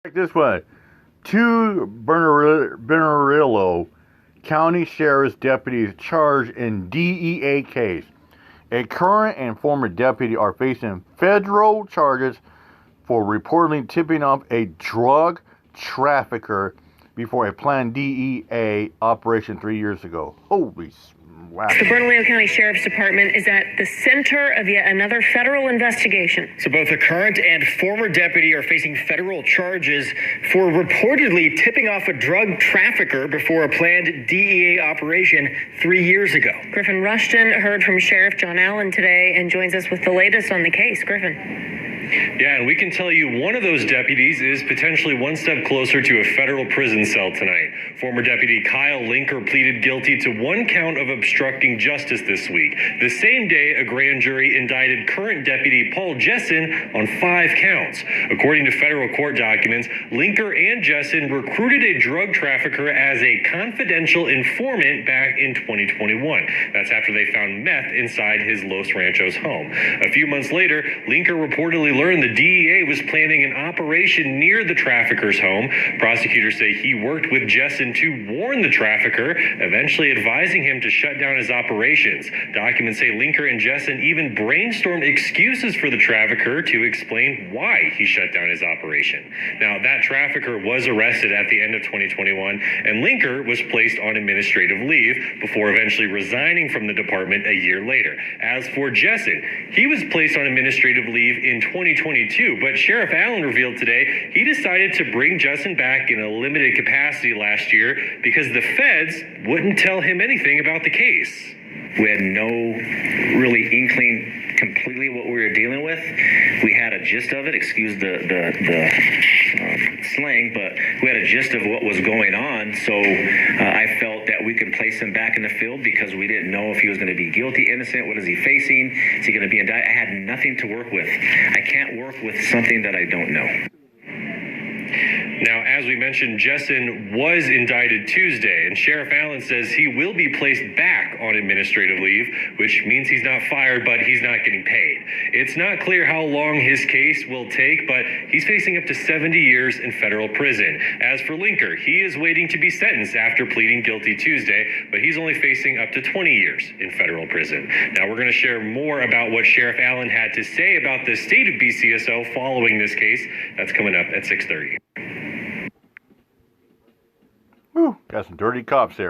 Check this one. Two Bernalillo County Sheriff's deputies charged in DEA case. A current and former deputy are facing federal charges for reportedly tipping off a drug trafficker before a planned DEA operation 3 years ago. Holy wow. The Bernalillo County Sheriff's Department is at the center of yet another federal investigation. So both a current and former deputy are facing federal charges for reportedly tipping off a drug trafficker before a planned DEA operation 3 years ago. Griffin Rushton heard from Sheriff John Allen today and joins us with the latest on the case. Griffin. Yeah, and we can tell you one of those deputies is potentially one step closer to a federal prison cell tonight. Former Deputy Kyle Linker pleaded guilty to one count of obstructing justice this week. The same day, a grand jury indicted current Deputy Paul Jessen on 5 counts. According to federal court documents, Linker and Jessen recruited a drug trafficker as a confidential informant back in 2021. That's after they found meth inside his Los Ranchos home. A few months later, Linker reportedly learned the DEA was planning an operation near the trafficker's home. Prosecutors say he worked with Jessen to warn the trafficker, eventually advising him to shut down his operations. Documents say Linker and Jessen even brainstormed excuses for the trafficker to explain why he shut down his operation. Now, that trafficker was arrested at the end of 2021, and Linker was placed on administrative leave before eventually resigning from the department a year later. As for Jessen, he was placed on administrative leave in 2022, but Sheriff Allen revealed today he decided to bring Jessen back in a limited capacity last year because the feds wouldn't tell him anything about the case. We had no really inkling completely what we were dealing with. We had a gist of it, excuse the slang, but we had a gist of what was going on. So I felt that we could place him back in the field because we didn't know if he was going to be guilty, innocent, what is he facing? Is he going to be indicted? I had nothing to work with. I can't work with something that I don't know. Now, as we mentioned, Jessen was indicted Tuesday, and Sheriff Allen says he will be placed back on administrative leave, which means he's not fired, but he's not getting paid. It's not clear how long his case will take, but he's facing up to 70 years in federal prison. As for Linker, he is waiting to be sentenced after pleading guilty Tuesday, but he's only facing up to 20 years in federal prison. Now, we're going to share more about what Sheriff Allen had to say about the state of BCSO following this case. That's coming up at 6:30. Whew, got some dirty cops there.